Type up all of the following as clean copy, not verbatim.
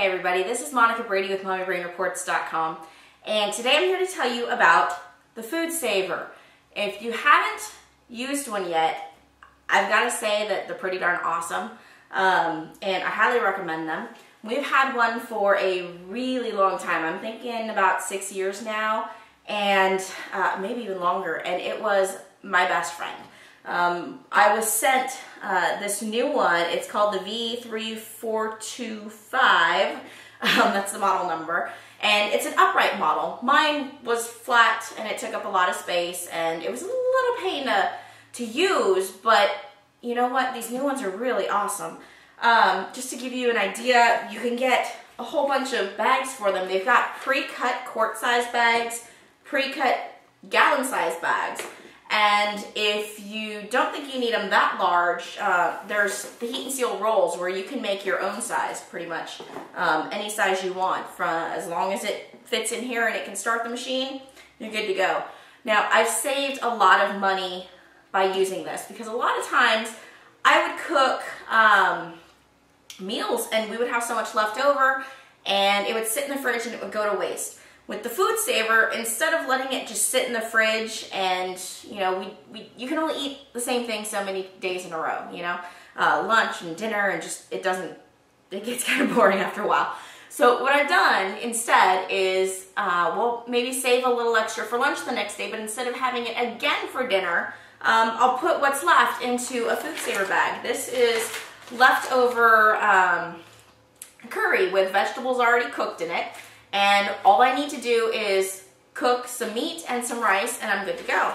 everybody, this is Monica Brady with MommyBrainReports.com, and today I'm here to tell you about the Foodsaver. If you haven't used one yet, I've got to say that they're pretty darn awesome, and I highly recommend them. We've had one for a really long time. I'm thinking about 6 years now, and maybe even longer, and it was my best friend. I was sent this new one. It's called the V3425. That's the model number. And it's an upright model. Mine was flat and it took up a lot of space and it was a little pain to use, but you know what? These new ones are really awesome. Just to give you an idea, you can get a whole bunch of bags for them. They've got pre-cut quart-sized bags, pre-cut gallon-sized bags. And if you don't think you need them that large, there's the heat and seal rolls where you can make your own size, pretty much. Any size you want, as long as it fits in here and it can start the machine, you're good to go. Now, I've saved a lot of money by using this because a lot of times I would cook meals and we would have so much left over and it would sit in the fridge and it would go to waste. With the Foodsaver, instead of letting it just sit in the fridge and, you know, you can only eat the same thing so many days in a row, you know, lunch and dinner, and just, it gets kind of boring after a while. So what I've done instead is, well, maybe save a little extra for lunch the next day, but instead of having it again for dinner, I'll put what's left into a Foodsaver bag. This is leftover curry with vegetables already cooked in it. And all I need to do is cook some meat and some rice and I'm good to go.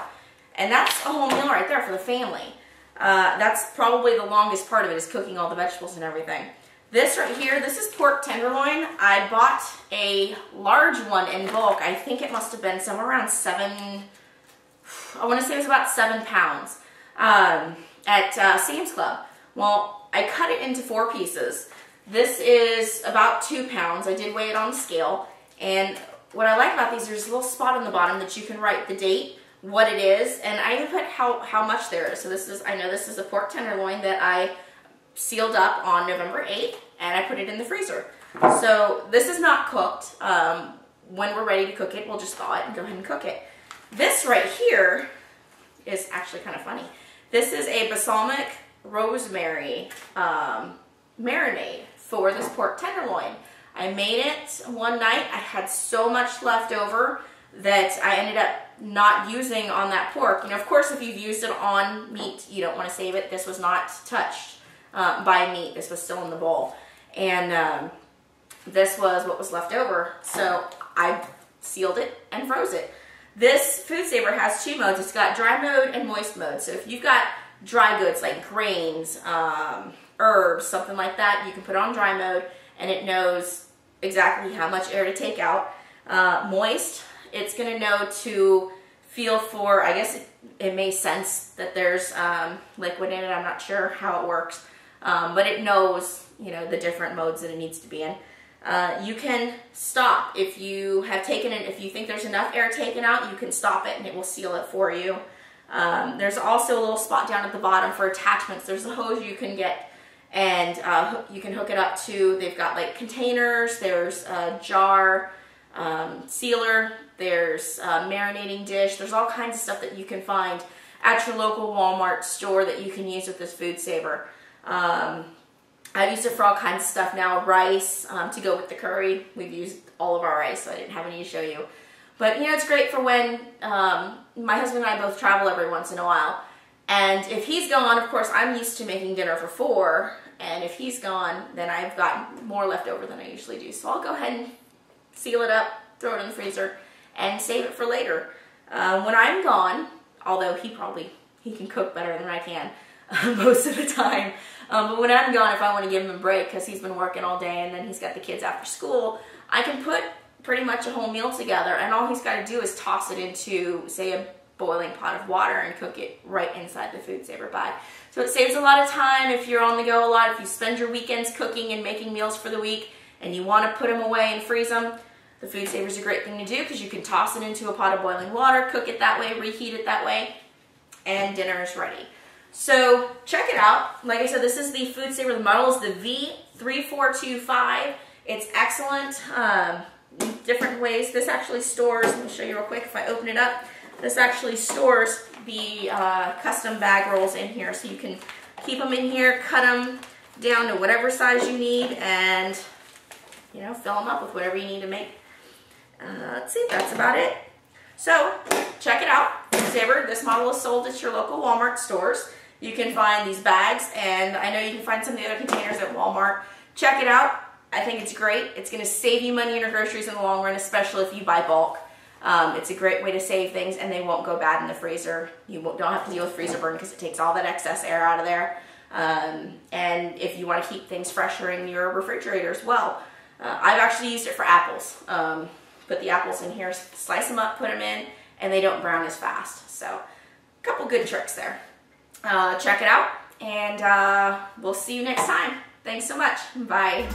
And that's a whole meal right there for the family. That's probably the longest part of it, is cooking all the vegetables and everything. This right here, this is pork tenderloin. I bought a large one in bulk. I think it must have been somewhere around I want to say it was about 7 pounds at Sam's Club. Well, I cut it into 4 pieces. This is about 2 pounds. I did weigh it on the scale. And what I like about these, there's a little spot on the bottom that you can write the date, what it is, and I even put how much there is. So this is, I know this is a pork tenderloin that I sealed up on November 8th, and I put it in the freezer. So this is not cooked. When we're ready to cook it, we'll just thaw it and go ahead and cook it. This right here is actually kind of funny. This is a balsamic rosemary marinade for this pork tenderloin. I made it one night. I had so much left over that I ended up not using on that pork. You know, of course, if you've used it on meat, you don't want to save it. This was not touched by meat. This was still in the bowl. And this was what was left over. So I sealed it and froze it. This Foodsaver has 2 modes. It's got dry mode and moist mode. So if you've got dry goods like grains, herbs, something like that, you can put on dry mode and it knows exactly how much air to take out. Moist, it's going to know to feel for, I guess it may sense that there's liquid in it. I'm not sure how it works, but it knows, you know, the different modes that it needs to be in. You can stop if you have taken it, if you think there's enough air taken out, you can stop it and it will seal it for you. There's also a little spot down at the bottom for attachments. There's a hose you can get and you can hook it up to, they've got like containers, there's a jar sealer, there's a marinating dish, there's all kinds of stuff that you can find at your local Walmart store that you can use with this Foodsaver. I've used it for all kinds of stuff now, rice to go with the curry. We've used all of our rice, so I didn't have any to show you. But you know, it's great for when my husband and I both travel every once in a while. And if he's gone, of course, I'm used to making dinner for 4. And if he's gone, then I've got more left over than I usually do. So I'll go ahead and seal it up, throw it in the freezer, and save it for later. When I'm gone, although he can cook better than I can most of the time. But when I'm gone, if I want to give him a break because he's been working all day and then he's got the kids after school, I can put pretty much a whole meal together, and all he's got to do is toss it into, say, a boiling pot of water and cook it right inside the Foodsaver bag. So it saves a lot of time if you're on the go a lot. If you spend your weekends cooking and making meals for the week and you want to put them away and freeze them, the Foodsaver is a great thing to do because you can toss it into a pot of boiling water, cook it that way, reheat it that way, and dinner is ready. So check it out. Like I said, this is the Foodsaver. The model is the V3425. It's excellent. Different ways. This actually stores, let me show you real quick if I open it up. This actually stores the custom bag rolls in here, so you can keep them in here, cut them down to whatever size you need, and you know, fill them up with whatever you need to make. Let's see, that's about it. So check it out. Foodsaver. This model is sold at your local Walmart stores. You can find these bags, and I know you can find some of the other containers at Walmart. Check it out. I think it's great. It's going to save you money in your groceries in the long run, especially if you buy bulk. It's a great way to save things, and they won't go bad in the freezer. You don't have to deal with freezer burn because it takes all that excess air out of there. And if you want to keep things fresher in your refrigerator as well. I've actually used it for apples. Put the apples in here, slice them up, put them in, and they don't brown as fast. So a couple good tricks there. Check it out, and we'll see you next time. Thanks so much. Bye.